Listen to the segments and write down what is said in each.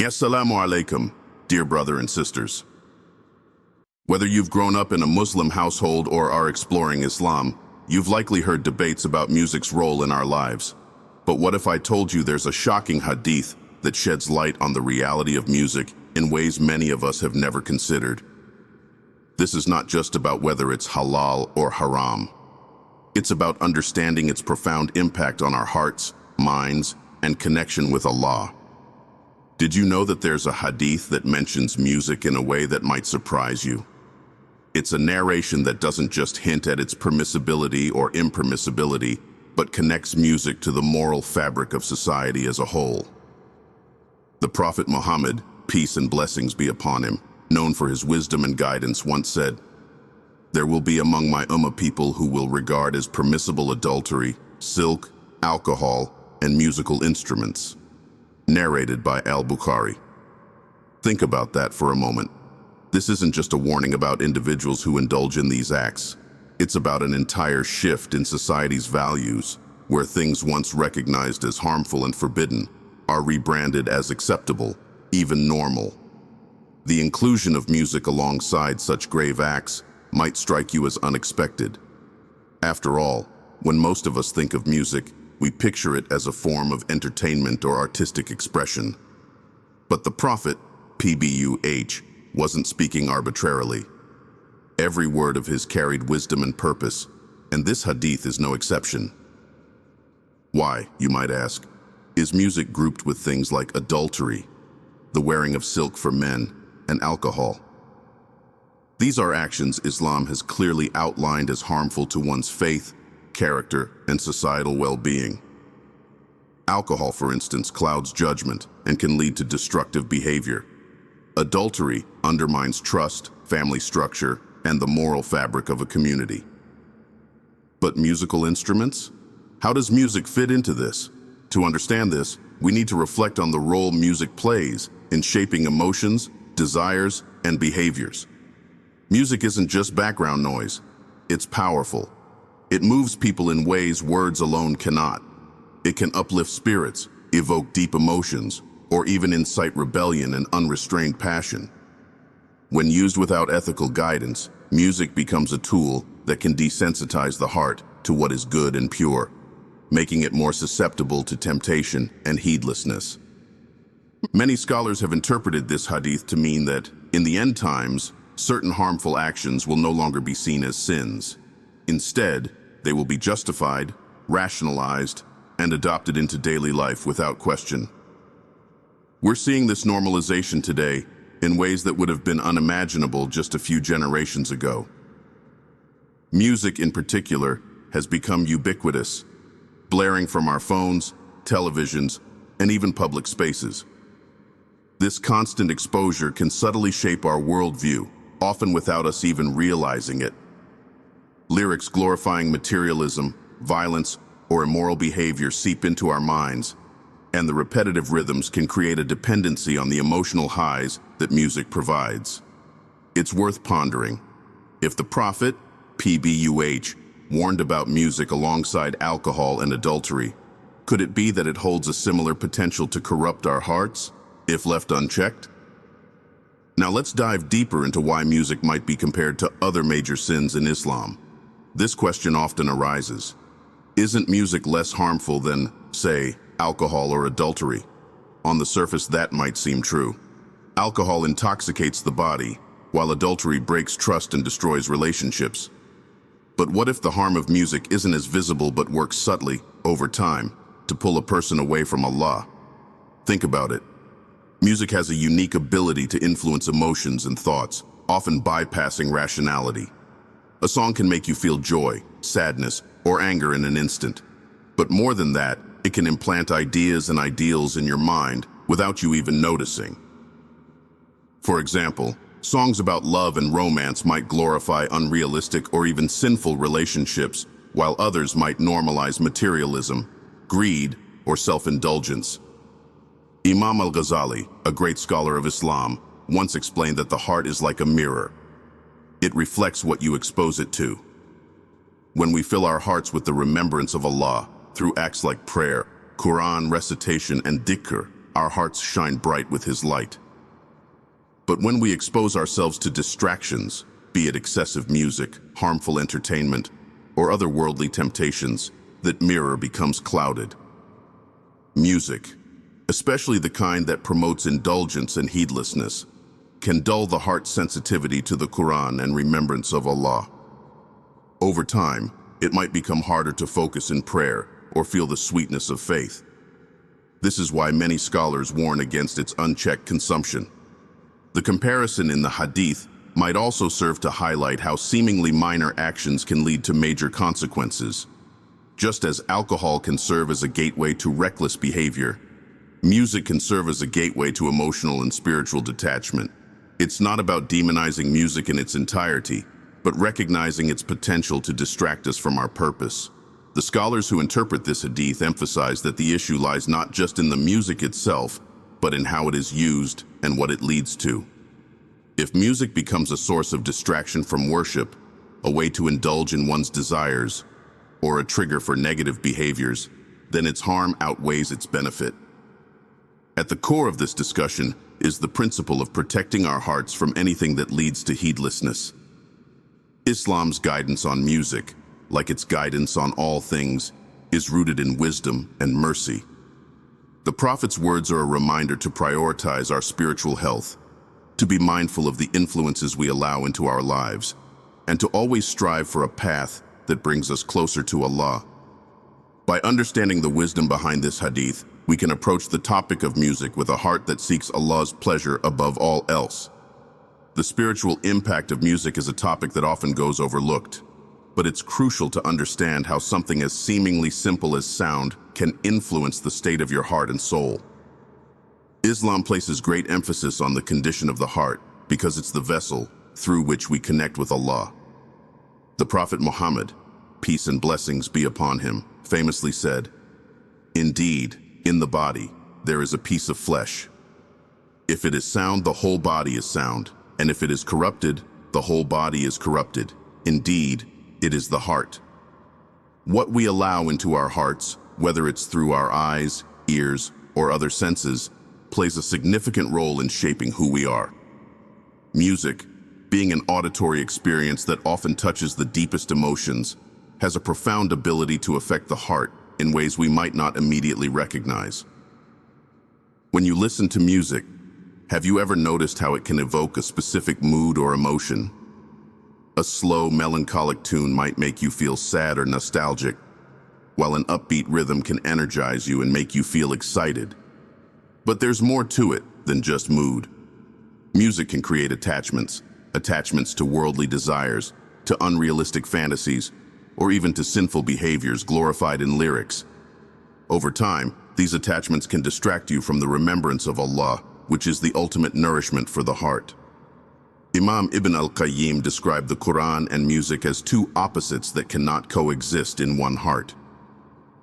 Assalamu alaikum, dear brother and sisters. Whether you've grown up in a Muslim household or are exploring Islam, you've likely heard debates about music's role in our lives. But what if I told you there's a shocking hadith that sheds light on the reality of music in ways many of us have never considered? This is not just about whether it's halal or haram. It's about understanding its profound impact on our hearts, minds, and connection with Allah. Did you know that there's a hadith that mentions music in a way that might surprise you? It's a narration that doesn't just hint at its permissibility or impermissibility, but connects music to the moral fabric of society as a whole. The Prophet Muhammad, peace and blessings be upon him, known for his wisdom and guidance, once said, "There will be among my ummah people who will regard as permissible adultery, silk, alcohol, and musical instruments." Narrated by Al-Bukhari. Think about that for a moment. This isn't just a warning about individuals who indulge in these acts. It's about an entire shift in society's values, where things once recognized as harmful and forbidden are rebranded as acceptable, even normal. The inclusion of music alongside such grave acts might strike you as unexpected. After all, when most of us think of music, we picture it as a form of entertainment or artistic expression. But the Prophet, PBUH, wasn't speaking arbitrarily. Every word of his carried wisdom and purpose, and this hadith is no exception. Why, you might ask, is music grouped with things like adultery, the wearing of silk for men, and alcohol? These are actions Islam has clearly outlined as harmful to one's faith, character, and societal well-being. Alcohol, for instance, clouds judgment and can lead to destructive behavior. Adultery undermines trust, family structure, and the moral fabric of a community. But musical instruments? How does music fit into this? To understand this, we need to reflect on the role music plays in shaping emotions, desires, and behaviors. Music isn't just background noise. It's powerful. It moves people in ways words alone cannot. It can uplift spirits, evoke deep emotions, or even incite rebellion and unrestrained passion. When used without ethical guidance, music becomes a tool that can desensitize the heart to what is good and pure, making it more susceptible to temptation and heedlessness. Many scholars have interpreted this hadith to mean that, in the end times, certain harmful actions will no longer be seen as sins. Instead, they will be justified, rationalized, and adopted into daily life without question. We're seeing this normalization today in ways that would have been unimaginable just a few generations ago. Music, in particular, has become ubiquitous, blaring from our phones, televisions, and even public spaces. This constant exposure can subtly shape our worldview, often without us even realizing it. Lyrics glorifying materialism, violence, or immoral behavior seep into our minds, and the repetitive rhythms can create a dependency on the emotional highs that music provides. It's worth pondering. If the Prophet, PBUH, warned about music alongside alcohol and adultery, could it be that it holds a similar potential to corrupt our hearts, if left unchecked? Now let's dive deeper into why music might be compared to other major sins in Islam. This question often arises. Isn't music less harmful than, say, alcohol or adultery? On the surface, that might seem true. Alcohol intoxicates the body, while adultery breaks trust and destroys relationships. But what if the harm of music isn't as visible but works subtly, over time, to pull a person away from Allah? Think about it. Music has a unique ability to influence emotions and thoughts, often bypassing rationality. A song can make you feel joy, sadness, or anger in an instant. But more than that, it can implant ideas and ideals in your mind without you even noticing. For example, songs about love and romance might glorify unrealistic or even sinful relationships, while others might normalize materialism, greed, or self-indulgence. Imam al-Ghazali, a great scholar of Islam, once explained that the heart is like a mirror. It reflects what you expose it to. When we fill our hearts with the remembrance of Allah through acts like prayer, Quran recitation, and dhikr, our hearts shine bright with His light. But when we expose ourselves to distractions, be it excessive music, harmful entertainment, or other worldly temptations, that mirror becomes clouded. Music, especially the kind that promotes indulgence and heedlessness, can dull the heart's sensitivity to the Quran and remembrance of Allah. Over time, it might become harder to focus in prayer or feel the sweetness of faith. This is why many scholars warn against its unchecked consumption. The comparison in the Hadith might also serve to highlight how seemingly minor actions can lead to major consequences. Just as alcohol can serve as a gateway to reckless behavior, music can serve as a gateway to emotional and spiritual detachment. It's not about demonizing music in its entirety, but recognizing its potential to distract us from our purpose. The scholars who interpret this hadith emphasize that the issue lies not just in the music itself, but in how it is used and what it leads to. If music becomes a source of distraction from worship, a way to indulge in one's desires, or a trigger for negative behaviors, then its harm outweighs its benefit. At the core of this discussion is the principle of protecting our hearts from anything that leads to heedlessness. Islam's guidance on music, like its guidance on all things, is rooted in wisdom and mercy. The Prophet's words are a reminder to prioritize our spiritual health, to be mindful of the influences we allow into our lives, and to always strive for a path that brings us closer to Allah. By understanding the wisdom behind this hadith, we can approach the topic of music with a heart that seeks Allah's pleasure above all else. The spiritual impact of music is a topic that often goes overlooked, but it's crucial to understand how something as seemingly simple as sound can influence the state of your heart and soul. Islam places great emphasis on the condition of the heart because it's the vessel through which we connect with Allah. The Prophet Muhammad, peace and blessings be upon him, famously said, "Indeed, in the body, there is a piece of flesh. If it is sound, the whole body is sound, and if it is corrupted, the whole body is corrupted. Indeed, it is the heart." What we allow into our hearts, whether it's through our eyes, ears, or other senses, plays a significant role in shaping who we are. Music, being an auditory experience that often touches the deepest emotions, has a profound ability to affect the heart in ways we might not immediately recognize. When you listen to music, have you ever noticed how it can evoke a specific mood or emotion? A slow, melancholic tune might make you feel sad or nostalgic, while an upbeat rhythm can energize you and make you feel excited. But there's more to it than just mood. Music can create attachments to worldly desires, to unrealistic fantasies, or even to sinful behaviors glorified in lyrics. Over time, these attachments can distract you from the remembrance of Allah, which is the ultimate nourishment for the heart. Imam Ibn al-Qayyim described the Quran and music as two opposites that cannot coexist in one heart.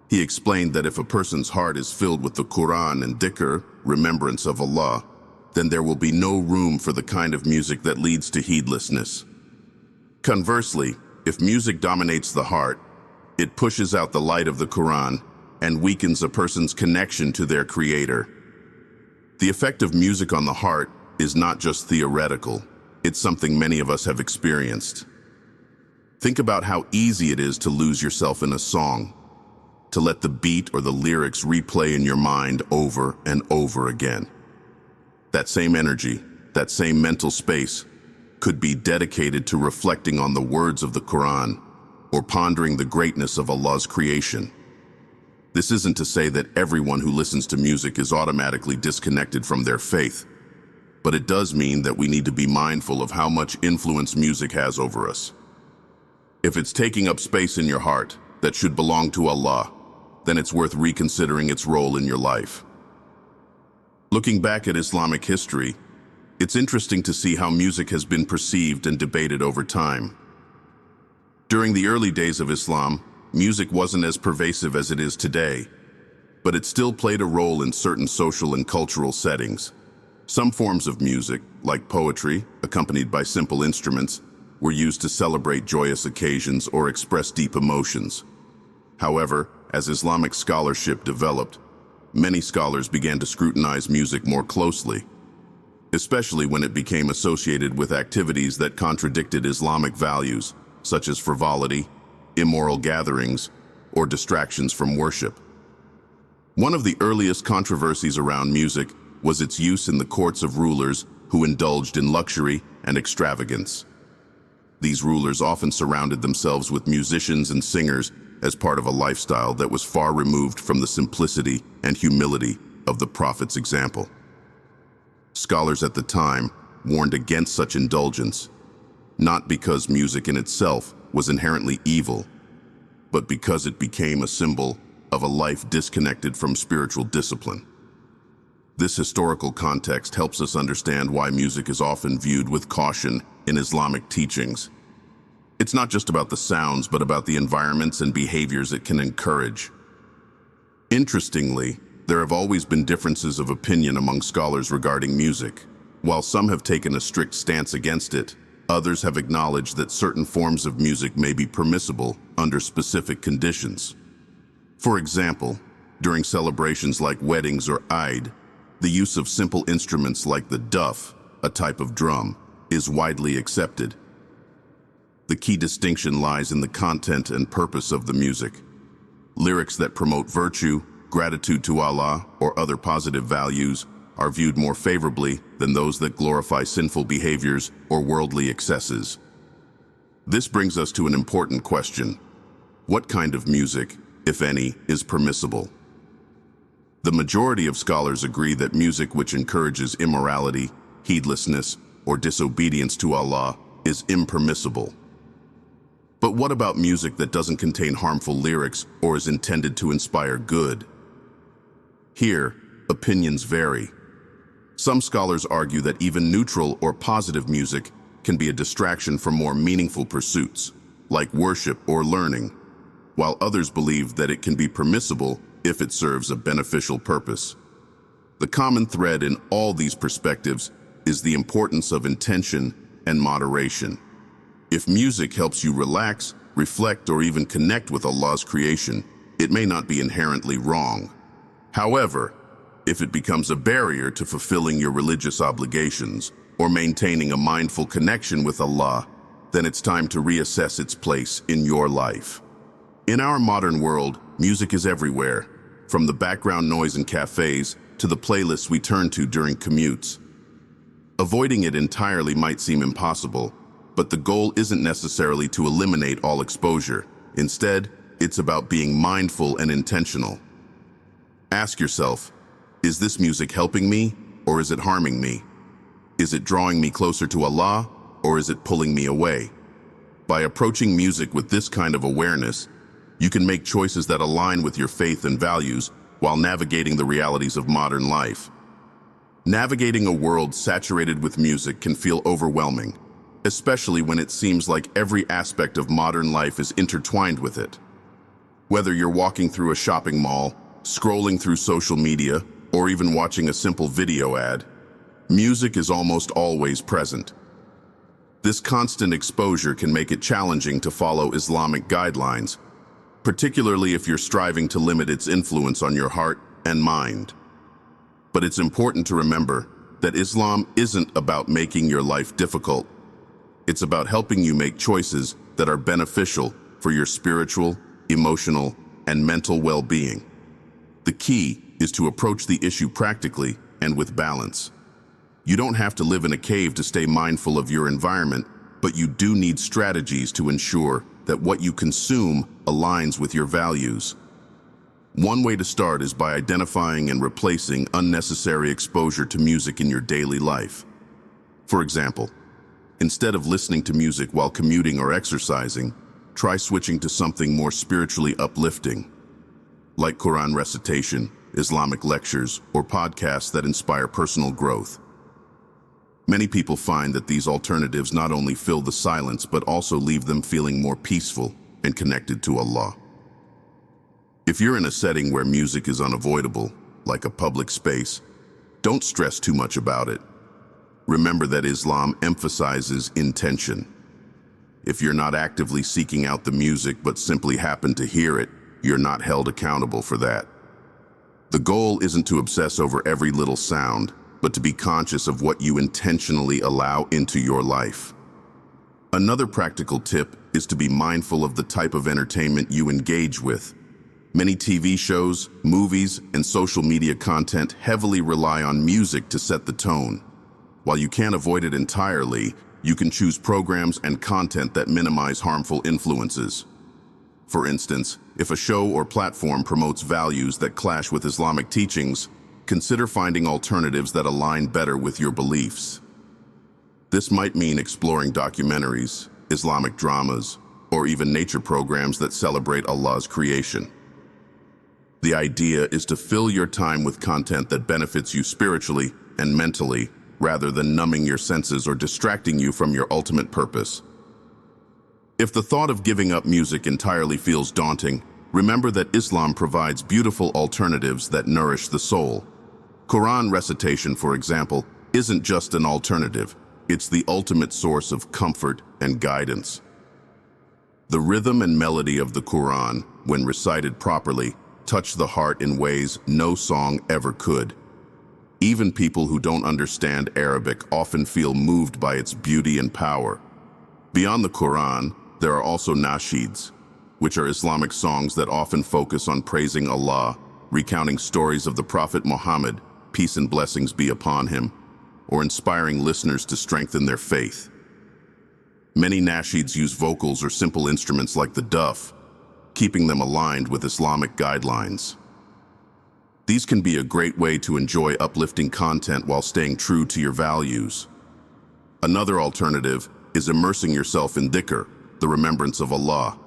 He explained that if a person's heart is filled with the Quran and dhikr, remembrance of Allah, then there will be no room for the kind of music that leads to heedlessness. Conversely, if music dominates the heart, it pushes out the light of the Quran and weakens a person's connection to their Creator. The effect of music on the heart is not just theoretical, it's something many of us have experienced. Think about how easy it is to lose yourself in a song, to let the beat or the lyrics replay in your mind over and over again. That same energy, that same mental space, could be dedicated to reflecting on the words of the Quran or pondering the greatness of Allah's creation. This isn't to say that everyone who listens to music is automatically disconnected from their faith, but it does mean that we need to be mindful of how much influence music has over us. If it's taking up space in your heart that should belong to Allah, then it's worth reconsidering its role in your life. Looking back at Islamic history, it's interesting to see how music has been perceived and debated over time. During the early days of Islam, music wasn't as pervasive as it is today, but it still played a role in certain social and cultural settings. Some forms of music, like poetry, accompanied by simple instruments, were used to celebrate joyous occasions or express deep emotions. However, as Islamic scholarship developed, many scholars began to scrutinize music more closely, especially when it became associated with activities that contradicted Islamic values, such as frivolity, immoral gatherings, or distractions from worship. One of the earliest controversies around music was its use in the courts of rulers who indulged in luxury and extravagance. These rulers often surrounded themselves with musicians and singers as part of a lifestyle that was far removed from the simplicity and humility of the Prophet's example. Scholars at the time warned against such indulgence, not because music in itself was inherently evil, but because it became a symbol of a life disconnected from spiritual discipline. This historical context helps us understand why music is often viewed with caution in Islamic teachings. It's not just about the sounds, but about the environments and behaviors it can encourage. Interestingly, there have always been differences of opinion among scholars regarding music. While some have taken a strict stance against it, others have acknowledged that certain forms of music may be permissible under specific conditions. For example, during celebrations like weddings or Eid, the use of simple instruments like the duff, a type of drum, is widely accepted. The key distinction lies in the content and purpose of the music. Lyrics that promote virtue, gratitude to Allah, or other positive values are viewed more favorably than those that glorify sinful behaviors or worldly excesses. This brings us to an important question. What kind of music, if any, is permissible? The majority of scholars agree that music which encourages immorality, heedlessness, or disobedience to Allah is impermissible. But what about music that doesn't contain harmful lyrics or is intended to inspire good? Here, opinions vary. Some scholars argue that even neutral or positive music can be a distraction from more meaningful pursuits, like worship or learning, while others believe that it can be permissible if it serves a beneficial purpose. The common thread in all these perspectives is the importance of intention and moderation. If music helps you relax, reflect, or even connect with Allah's creation, it may not be inherently wrong. However, if it becomes a barrier to fulfilling your religious obligations or maintaining a mindful connection with Allah, then it's time to reassess its place in your life. In our modern world, music is everywhere, from the background noise in cafes to the playlists we turn to during commutes. Avoiding it entirely might seem impossible, but the goal isn't necessarily to eliminate all exposure. Instead, it's about being mindful and intentional. Ask yourself, is this music helping me or is it harming me? Is it drawing me closer to Allah or is it pulling me away? By approaching music with this kind of awareness, you can make choices that align with your faith and values while navigating the realities of modern life. Navigating a world saturated with music can feel overwhelming, especially when it seems like every aspect of modern life is intertwined with it. Whether you're walking through a shopping mall, scrolling through social media, or even watching a simple video ad, music is almost always present. This constant exposure can make it challenging to follow Islamic guidelines, particularly if you're striving to limit its influence on your heart and mind. But it's important to remember that Islam isn't about making your life difficult. It's about helping you make choices that are beneficial for your spiritual, emotional, and mental well-being. The key is to approach the issue practically and with balance. You don't have to live in a cave to stay mindful of your environment, but you do need strategies to ensure that what you consume aligns with your values. One way to start is by identifying and replacing unnecessary exposure to music in your daily life. For example, instead of listening to music while commuting or exercising, try switching to something more spiritually uplifting, like Quran recitation, Islamic lectures, or podcasts that inspire personal growth. Many people find that these alternatives not only fill the silence, but also leave them feeling more peaceful and connected to Allah. If you're in a setting where music is unavoidable, like a public space, don't stress too much about it. Remember that Islam emphasizes intention. If you're not actively seeking out the music but simply happen to hear it, you're not held accountable for that. The goal isn't to obsess over every little sound, but to be conscious of what you intentionally allow into your life. Another practical tip is to be mindful of the type of entertainment you engage with. Many TV shows, movies, and social media content heavily rely on music to set the tone. While you can't avoid it entirely, you can choose programs and content that minimize harmful influences. For instance, if a show or platform promotes values that clash with Islamic teachings, consider finding alternatives that align better with your beliefs. This might mean exploring documentaries, Islamic dramas, or even nature programs that celebrate Allah's creation. The idea is to fill your time with content that benefits you spiritually and mentally, rather than numbing your senses or distracting you from your ultimate purpose. If the thought of giving up music entirely feels daunting, remember that Islam provides beautiful alternatives that nourish the soul. Quran recitation, for example, isn't just an alternative, it's the ultimate source of comfort and guidance. The rhythm and melody of the Quran, when recited properly, touch the heart in ways no song ever could. Even people who don't understand Arabic often feel moved by its beauty and power. Beyond the Quran, there are also nasheeds, which are Islamic songs that often focus on praising Allah, recounting stories of the Prophet Muhammad, peace and blessings be upon him, or inspiring listeners to strengthen their faith. Many nasheeds use vocals or simple instruments like the duff, keeping them aligned with Islamic guidelines. These can be a great way to enjoy uplifting content while staying true to your values. Another alternative is immersing yourself in dhikr, the remembrance of Allah.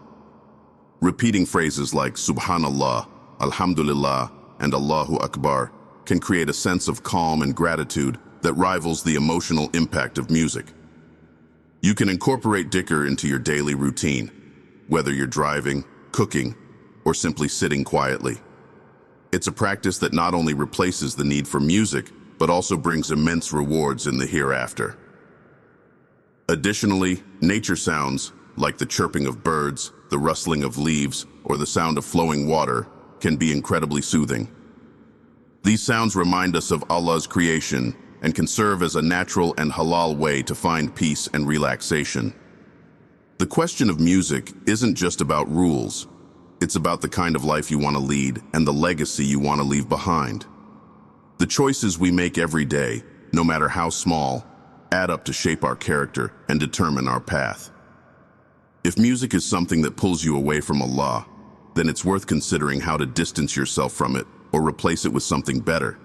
Repeating phrases like Subhanallah, Alhamdulillah, and Allahu Akbar can create a sense of calm and gratitude that rivals the emotional impact of music. You can incorporate dhikr into your daily routine, whether you're driving, cooking, or simply sitting quietly. It's a practice that not only replaces the need for music, but also brings immense rewards in the hereafter. Additionally, nature sounds, like the chirping of birds, the rustling of leaves, or the sound of flowing water, can be incredibly soothing. These sounds remind us of Allah's creation and can serve as a natural and halal way to find peace and relaxation. The question of music isn't just about rules. It's about the kind of life you want to lead and the legacy you want to leave behind. The choices we make every day, no matter how small, add up to shape our character and determine our path. If music is something that pulls you away from Allah, then it's worth considering how to distance yourself from it or replace it with something better.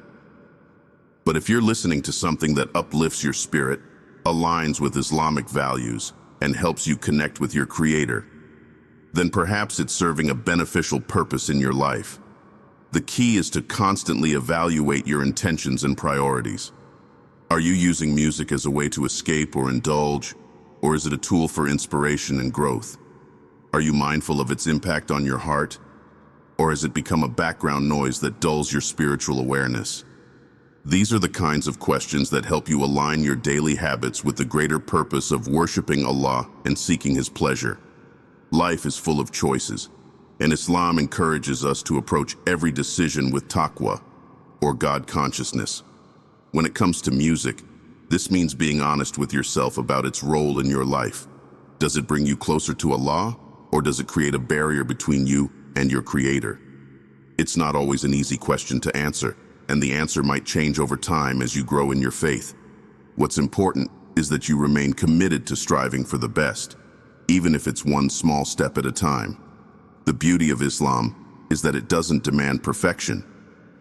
But if you're listening to something that uplifts your spirit, aligns with Islamic values, and helps you connect with your Creator, then perhaps it's serving a beneficial purpose in your life. The key is to constantly evaluate your intentions and priorities. Are you using music as a way to escape or indulge, or is it a tool for inspiration and growth? Are you mindful of its impact on your heart, or has it become a background noise that dulls your spiritual awareness? These are the kinds of questions that help you align your daily habits with the greater purpose of worshiping Allah and seeking His pleasure. Life is full of choices, and Islam encourages us to approach every decision with taqwa, or God consciousness. When it comes to music, this means being honest with yourself about its role in your life. Does it bring you closer to Allah, or does it create a barrier between you and your Creator? It's not always an easy question to answer, and the answer might change over time as you grow in your faith. What's important is that you remain committed to striving for the best, even if it's one small step at a time. The beauty of Islam is that it doesn't demand perfection.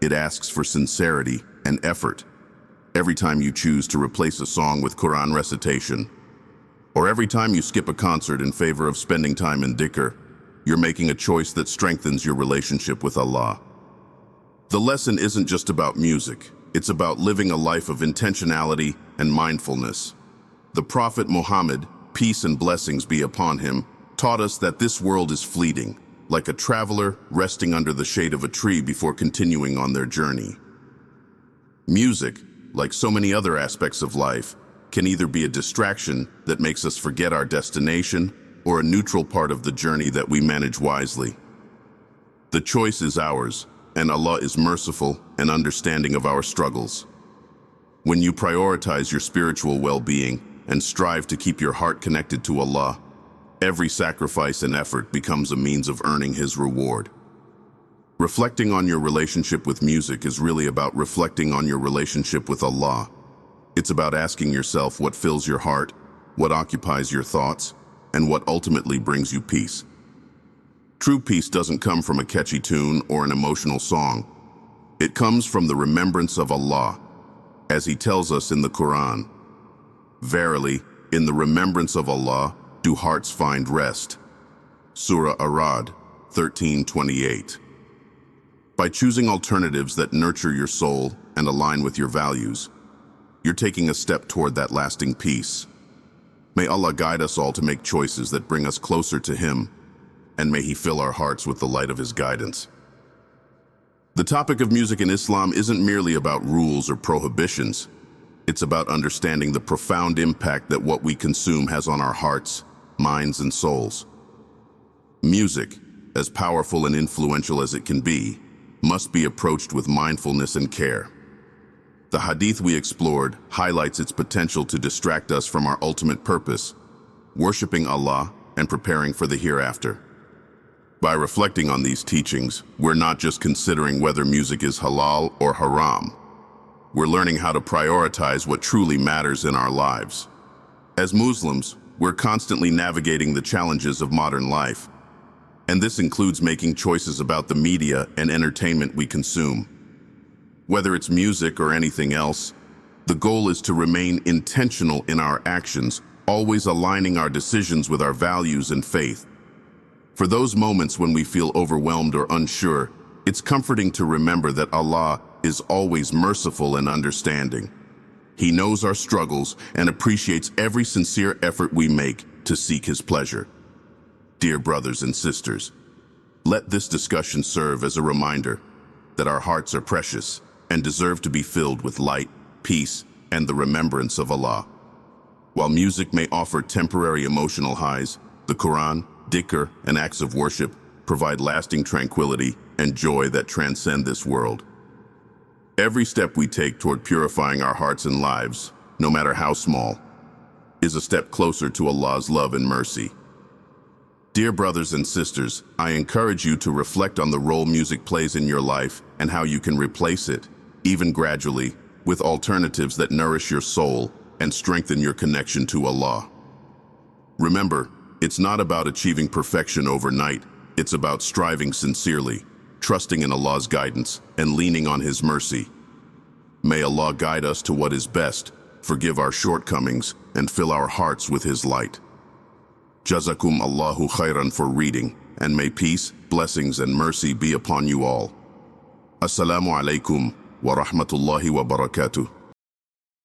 It asks for sincerity and effort. Every time you choose to replace a song with Quran recitation, or every time you skip a concert in favor of spending time in dhikr, you're making a choice that strengthens your relationship with Allah. The lesson isn't just about music, it's about living a life of intentionality and mindfulness. The Prophet Muhammad, peace and blessings be upon him, taught us that this world is fleeting, like a traveler resting under the shade of a tree before continuing on their journey. Music, like so many other aspects of life, can either be a distraction that makes us forget our destination or a neutral part of the journey that we manage wisely. The choice is ours, and Allah is merciful and understanding of our struggles. When you prioritize your spiritual well-being and strive to keep your heart connected to Allah, every sacrifice and effort becomes a means of earning His reward. Reflecting on your relationship with music is really about reflecting on your relationship with Allah. It's about asking yourself what fills your heart, what occupies your thoughts, and what ultimately brings you peace. True peace doesn't come from a catchy tune or an emotional song. It comes from the remembrance of Allah, as He tells us in the Quran. Verily, in the remembrance of Allah do hearts find rest. Surah Arad 13:28. By choosing alternatives that nurture your soul and align with your values, you're taking a step toward that lasting peace. May Allah guide us all to make choices that bring us closer to Him, and may He fill our hearts with the light of His guidance. The topic of music in Islam isn't merely about rules or prohibitions. It's about understanding the profound impact that what we consume has on our hearts, minds, and souls. Music, as powerful and influential as it can be, must be approached with mindfulness and care. The Hadith we explored highlights its potential to distract us from our ultimate purpose, worshiping Allah and preparing for the hereafter. By reflecting on these teachings, we're not just considering whether music is halal or haram. We're learning how to prioritize what truly matters in our lives. As Muslims, we're constantly navigating the challenges of modern life, and this includes making choices about the media and entertainment we consume. Whether it's music or anything else, the goal is to remain intentional in our actions, always aligning our decisions with our values and faith. For those moments when we feel overwhelmed or unsure, it's comforting to remember that Allah is always merciful and understanding. He knows our struggles and appreciates every sincere effort we make to seek His pleasure. Dear brothers and sisters, let this discussion serve as a reminder that our hearts are precious and deserve to be filled with light, peace, and the remembrance of Allah. While music may offer temporary emotional highs, the Quran, dhikr, and acts of worship provide lasting tranquility and joy that transcend this world. Every step we take toward purifying our hearts and lives, no matter how small, is a step closer to Allah's love and mercy. Dear brothers and sisters, I encourage you to reflect on the role music plays in your life and how you can replace it, even gradually, with alternatives that nourish your soul and strengthen your connection to Allah. Remember, it's not about achieving perfection overnight. It's about striving sincerely, trusting in Allah's guidance, and leaning on His mercy. May Allah guide us to what is best, forgive our shortcomings, and fill our hearts with His light. Jazakum Allahu khairan for reading, and may peace, blessings, and mercy be upon you all. Assalamu alaikum wa rahmatullahi wa barakatuh.